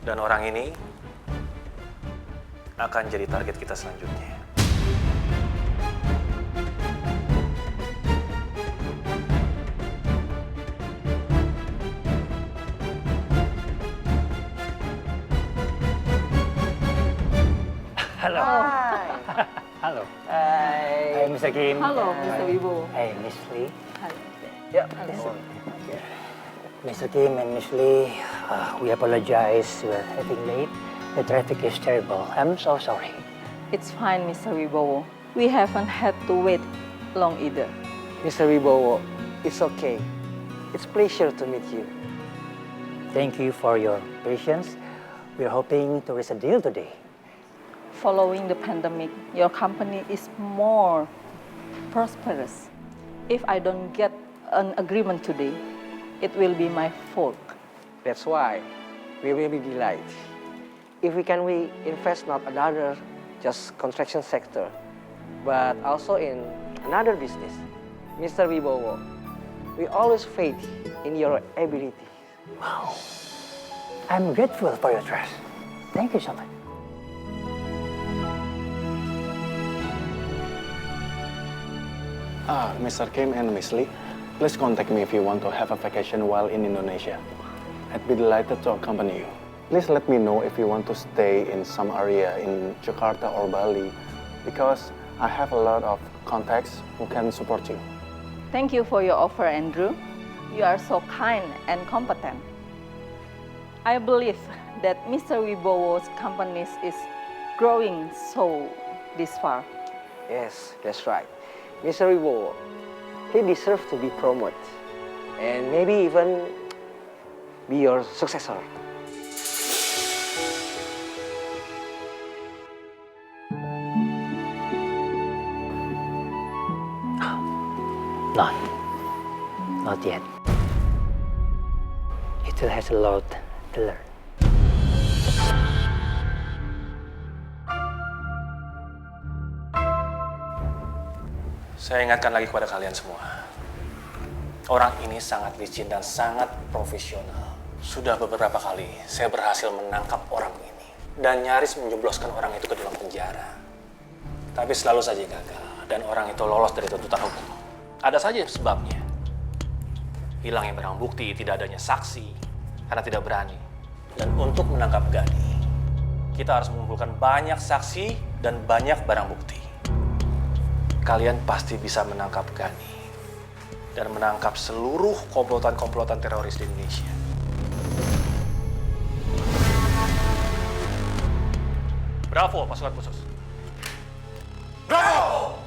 Dan orang ini akan jadi target kita selanjutnya. Halo. Hai. Halo. Hai. Hai, Mr. Kim. Halo, Mr. Wibowo. Hai, Miss Lee. Hai. Ya, Mr. Kim and Miss Lee, we apologize. We're having late. The traffic is terrible. I'm so sorry. It's fine, Mr. Wibowo. We haven't had to wait long either. Mr. Wibowo, it's okay. It's pleasure to meet you. Thank you for your patience. We're hoping to reach a deal today. Following the pandemic, your company is more prosperous. If I don't get an agreement today, it will be my fault. That's why we will be delighted. If we invest not another just construction sector, but also in another business. Mr. Wibowo, we always faith in your ability. Wow. I'm grateful for your trust. Thank you so much. Mr. Kim and Miss Lee, please contact me if you want to have a vacation while in Indonesia. I'd be delighted to accompany you. Please let me know if you want to stay in some area in Jakarta or Bali, because I have a lot of contacts who can support you. Thank you for your offer, Andrew. You are so kind and competent. I believe that Mr. Wibowo's company is growing so this far. Yes, that's right. Mr. Wibowo, he deserves to be promoted and maybe even be your successor. Not yet. He still has a lot to learn. Saya ingatkan lagi kepada kalian semua. Orang ini sangat licin dan sangat profesional. Sudah beberapa kali saya berhasil menangkap orang ini dan nyaris menjebloskan orang itu ke dalam penjara. Tapi selalu saja gagal dan orang itu lolos dari tuntutan hukum. Ada saja sebabnya. Hilangnya barang bukti, tidak adanya saksi, karena tidak berani. Dan untuk menangkap Gani, kita harus mengumpulkan banyak saksi dan banyak barang bukti. Kalian pasti bisa menangkap Gani dan menangkap seluruh komplotan-komplotan teroris di Indonesia. Bravo, pasukan khusus. Bravo!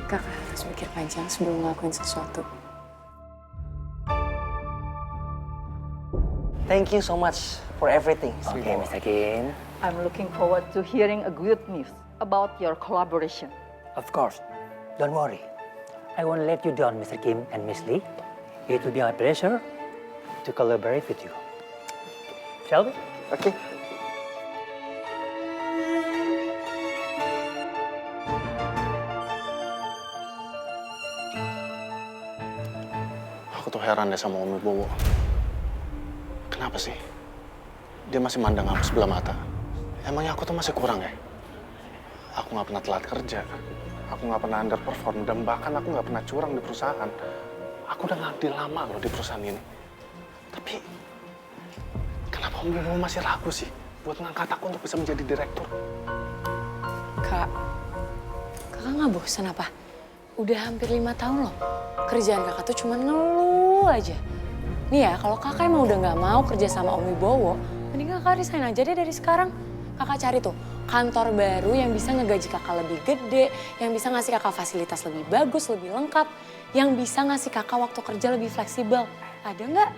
Kakak harus mikir panjang sebelum ngelakuin sesuatu. Thank you so much for everything, Mr. Okay, Wibowo. Mr. Kim. I'm looking forward to hearing a good news about your collaboration. Of course. Don't worry. I won't let you down, Mr. Kim and Miss Lee. It will be my pleasure to collaborate with you. Shall we? Okay. Aku tuh heran deh sama Om Wibowo. Kenapa sih? Dia masih mandang aku sebelah mata. Emangnya aku tuh masih kurang ya? Aku nggak pernah telat kerja. Aku nggak pernah underperform. Dan bahkan aku nggak pernah curang di perusahaan. Aku udah ngabdi lama loh di perusahaan ini. Tapi, kenapa Om Wibowo masih ragu sih buat ngangkat aku untuk bisa menjadi direktur? Kak, kakak nggak bosan apa? Udah hampir 5 tahun loh. Kerjaan kakak tuh cuma ngeluh aja. Nih ya, kalau kakak emang udah nggak mau kerja sama Om Wibowo, mending kakak resign aja deh dari sekarang. Kakak cari tuh kantor baru yang bisa ngegaji kakak lebih gede, yang bisa ngasih kakak fasilitas lebih bagus, lebih lengkap, yang bisa ngasih kakak waktu kerja lebih fleksibel. Ada nggak?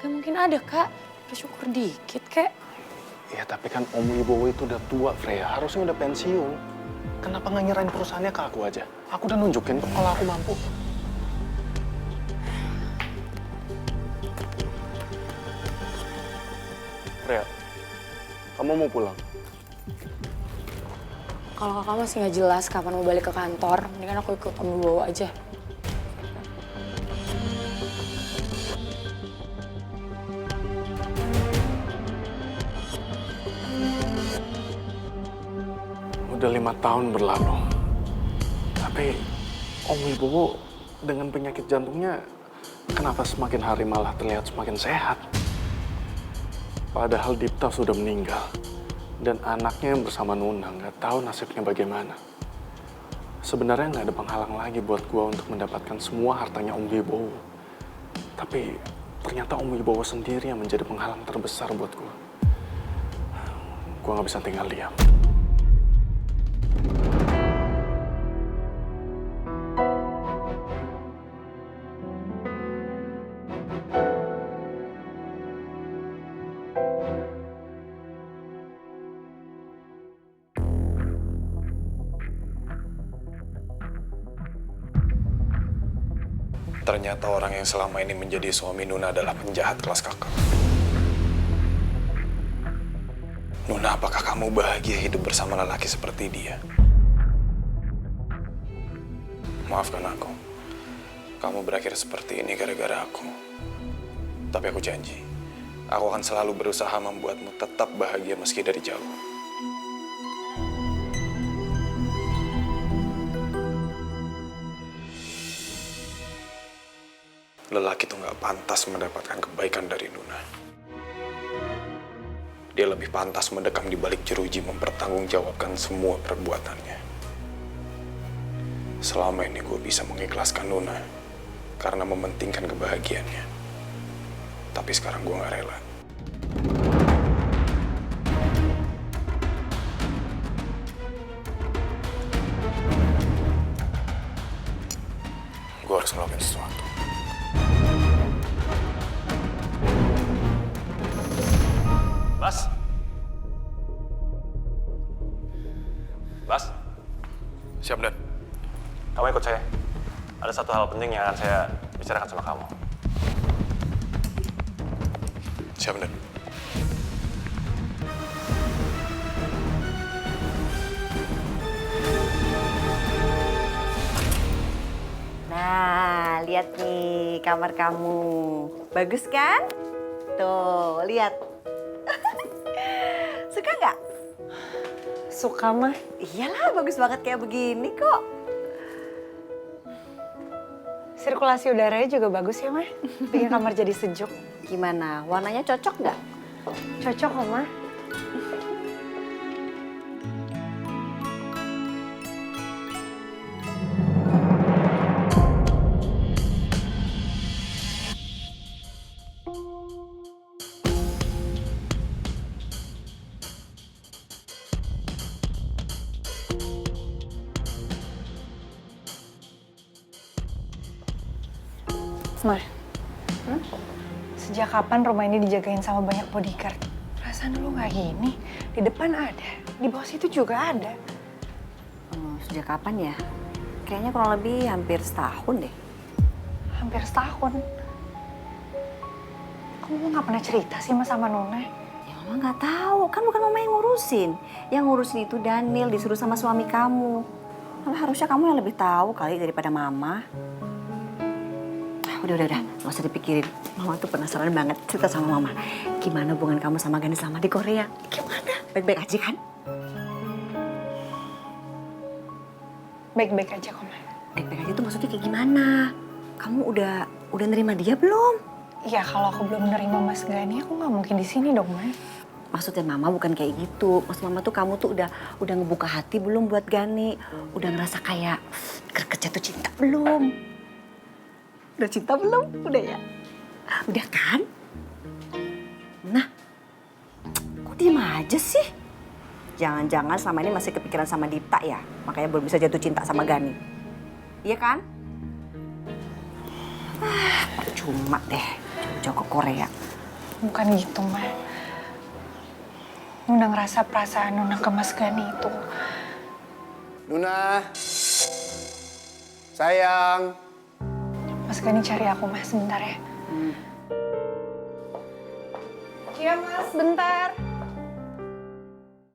Gak mungkin ada, Kak. Bersyukur dikit, Kak. Ya tapi kan Om Wibowo itu udah tua, Freya. Harusnya udah pensiun. Kenapa nggak nyerahin perusahaannya ke aku aja? Aku udah nunjukin kok kalau aku mampu. Freya, kamu mau pulang? Kalau kakak masih nggak jelas kapan mau balik ke kantor, mendingan aku ikut Om Wibowo aja. Udah 5 tahun berlalu. Tapi Om Wibowo dengan penyakit jantungnya kenapa semakin hari malah terlihat semakin sehat? Padahal Dipta sudah meninggal. Dan anaknya yang bersama Nuna nggak tahu nasibnya bagaimana. Sebenarnya nggak ada penghalang lagi buat gua untuk mendapatkan semua hartanya Om Wibowo. Tapi ternyata Om Wibowo sendiri yang menjadi penghalang terbesar buat gua. Gua nggak bisa tinggal diam. Ternyata orang yang selama ini menjadi suami Nuna adalah penjahat kelas kakak. Nuna, apakah kamu bahagia hidup bersama lelaki seperti dia? Maafkan aku. Kamu berakhir seperti ini gara-gara aku. Tapi aku janji, aku akan selalu berusaha membuatmu tetap bahagia meski dari jauh. Lelaki itu gak pantas mendapatkan kebaikan dari Nuna. Dia lebih pantas mendekam di balik jeruji mempertanggungjawabkan semua perbuatannya. Selama ini gue bisa mengikhlaskan Nuna karena mementingkan kebahagiaannya. Tapi sekarang gue gak rela. Gue harus ngelakuin sesuatu. Bas? Bas? Siap, Dan. Kamu ikut saya. Ada satu hal penting yang akan saya bicarakan sama kamu. Siap, Dan. Nah, lihat nih kamar kamu. Bagus kan? Tuh, lihat. Suka nggak? Suka mah. Iyalah, bagus banget kayak begini kok. Sirkulasi udaranya juga bagus ya, Mah. Bikin kamar jadi sejuk. Gimana? Warnanya cocok nggak? Cocok kok, Mah. Ma, sejak kapan rumah ini dijagain sama banyak bodyguard? Perasaan dulu nggak gini. Di depan ada, di bawah situ juga ada. Sejak kapan ya? Kayaknya kurang lebih hampir setahun deh. Hampir setahun. Kamu nggak pernah cerita sih Mas sama Nona? Ya Mama nggak tahu, kan bukan Mama yang ngurusin. Yang ngurusin itu Daniel, disuruh sama suami kamu. Malah harusnya kamu yang lebih tahu kali daripada Mama. Udah, nggak usah dipikirin. Mama tuh penasaran banget cerita sama Mama. Gimana hubungan kamu sama Gani selama di Korea? Gimana? Baik-baik aja kan? Baik-baik aja kok, Ma. Baik-baik aja tuh maksudnya kayak gimana? Kamu udah nerima dia belum? Ya kalau aku belum menerima Mas Gani, aku nggak mungkin di sini dong, Ma. Maksudnya Mama bukan kayak gitu. Maksud Mama tuh kamu tuh udah ngebuka hati belum buat Gani? Udah ngerasa kayak greget jatuh cinta belum? Udah cinta belum? Udah ya? Udah kan? Nah, kok diem aja sih? Jangan-jangan selama ini masih kepikiran sama Dipta ya? Makanya belum bisa jatuh cinta sama Gani. Iya kan? Percuma deh, jauh ke Korea. Bukan gitu, Ma. Nuna ngerasa perasaan Nuna ke Mas Gani itu. Nuna, sayang. Mas Gani cari aku, Mas, sebentar ya. Iya, Mas, bentar.